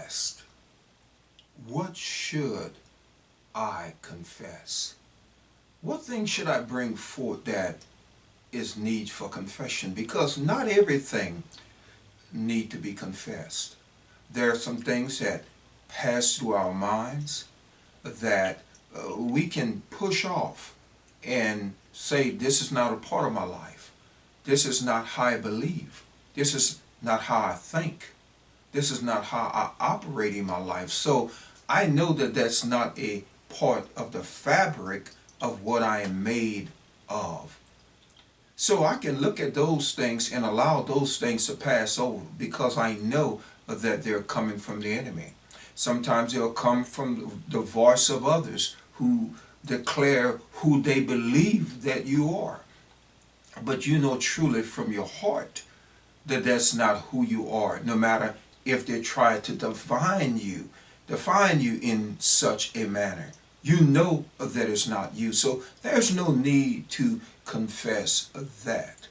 asked, what should I confess? What thing should I bring forth that is need for confession? Because not everything need to be confessed. There are some things that pass through our minds that we can push off and say, this is not a part of my life. This is not how I believe. This is not how I think. This is not how I operate in my life. So I know that that's not a part of the fabric of what I am made of. So I can look at those things and allow those things to pass over because I know that they're coming from the enemy. Sometimes they'll come from the voice of others who declare who they believe that you are. But you know truly from your heart that that's not who you are, no matter if they try to define you in such a manner. You know that it's not you. So there's no need to confess that.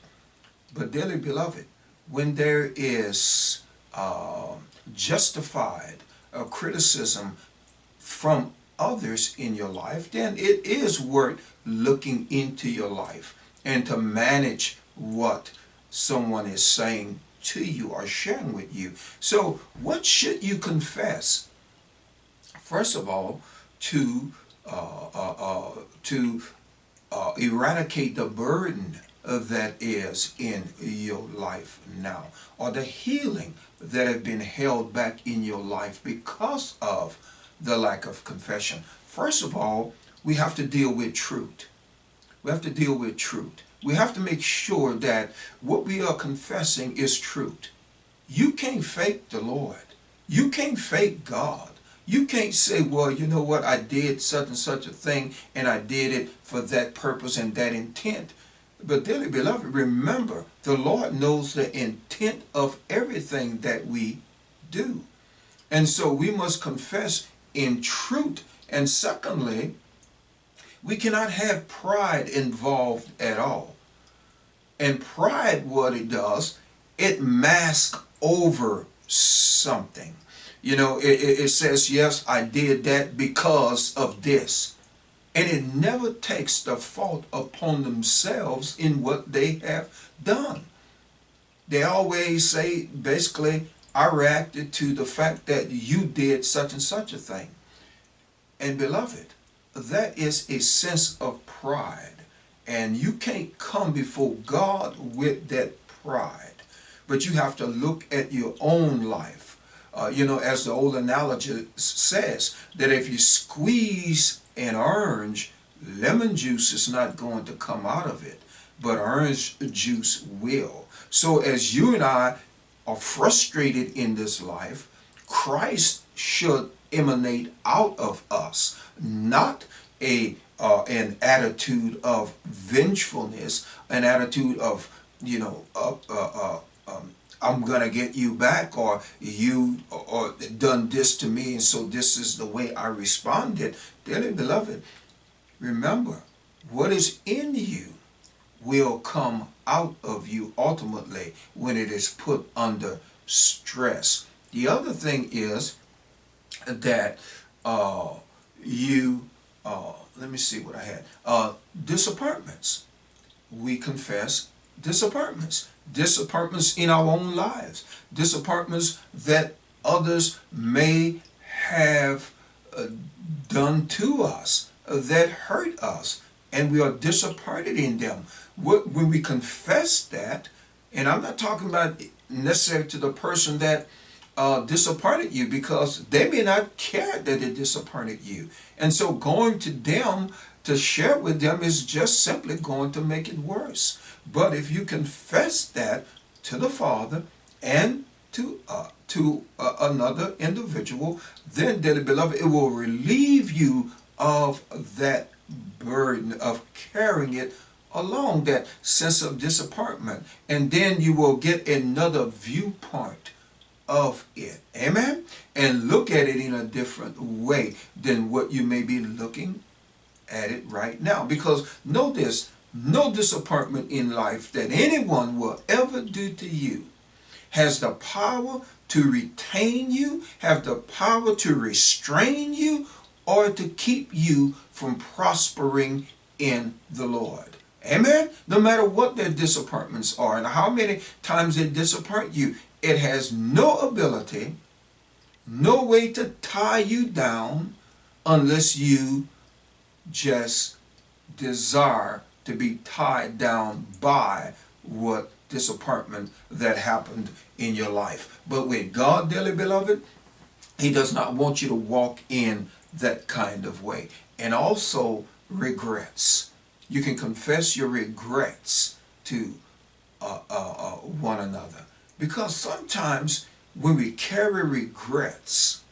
But dearly beloved, when there is justified criticism from others in your life, then it is worth looking into your life and to manage what someone is saying to you or sharing with you. So what should you confess? First of all, to eradicate the burden that is in your life now, or the healing that have been held back in your life because of the lack of confession. First of all, we have to deal with truth. We have to deal with truth. We have to make sure that what we are confessing is truth. You can't fake the Lord. You can't fake God. You can't say, well, you know what, I did such and such a thing, and I did it for that purpose and that intent. But dearly beloved, remember, the Lord knows the intent of everything that we do. And so we must confess in truth. And secondly, we cannot have pride involved at all. And pride, what it does, it masks over something. You know, it says, yes, I did that because of this. And it never takes the fault upon themselves in what they have done. They always say, basically, I reacted to the fact that you did such and such a thing. And beloved, that is a sense of pride. And you can't come before God with that pride. But you have to look at your own life. You know, as the old analogy says, that if you squeeze an orange, lemon juice is not going to come out of it, but orange juice will. So as you and I are frustrated in this life, Christ should emanate out of us, not an attitude of vengefulness, an attitude of, you know, I'm going to get you back, or you or done this to me, and so this is the way I responded. Dearly beloved, remember, what is in you will come out of you ultimately when it is put under stress. The other thing is that let me see what I had. Disappointments. We confess disappointments. Disappointments in our own lives. Disappointments that others may have done to us that hurt us, and we are disappointed in them. When we confess that, and I'm not talking about necessarily to the person that disappointed you, because they may not care that they disappointed you. And so going to them to share with them is just simply going to make it worse. But if you confess that to the Father and to another individual, then, dearly beloved, it will relieve you of that burden of carrying it along, that sense of disappointment. And then you will get another viewpoint of it. Amen? And look at it in a different way than what you may be looking at it right now. Because know this, no disappointment in life that anyone will ever do to you has the power to retain you, have the power to restrain you, or to keep you from prospering in the Lord. Amen? No matter what their disappointments are and how many times they disappoint you, it has no ability, no way to tie you down unless you just desire to be tied down by what disappointment that happened in your life. But with God, dearly beloved, He does not want you to walk in that kind of way. And also regrets. You can confess your regrets to one another. Because sometimes when we carry regrets,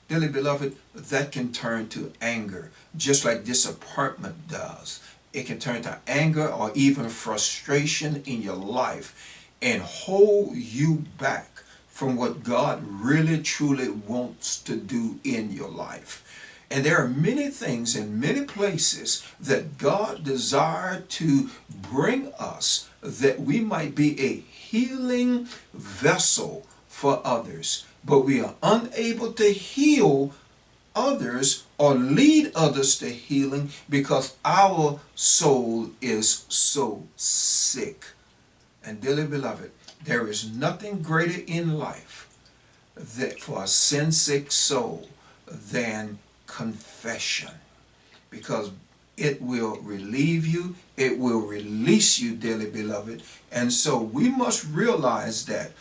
dearly beloved, that can turn to anger, just like disappointment does. It can turn to anger or even frustration in your life and hold you back from what God really truly wants to do in your life. And there are many things in many places that God desired to bring us that we might be a healing vessel for others. But we are unable to heal others or lead others to healing because our soul is so sick. And dearly beloved, there is nothing greater in life that for a sin-sick soul than confession, because it will relieve you, it will release you, dearly beloved. And so we must realize that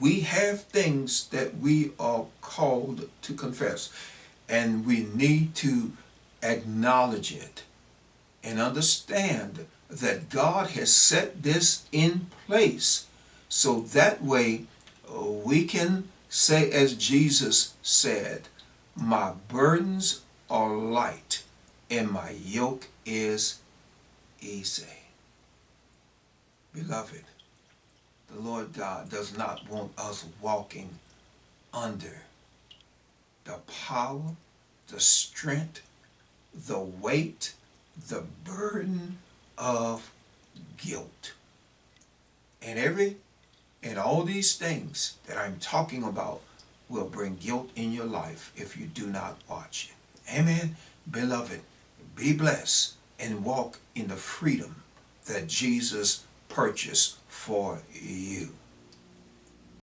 we have things that we are called to confess, and we need to acknowledge it and understand that God has set this in place so that way we can say, as Jesus said, my burdens are light and my yoke is easy. Beloved, the Lord God does not want us walking under the power, the strength, the weight, the burden of guilt. And all these things that I'm talking about will bring guilt in your life if you do not watch it. Amen. Beloved, be blessed and walk in the freedom that Jesus purchased for you.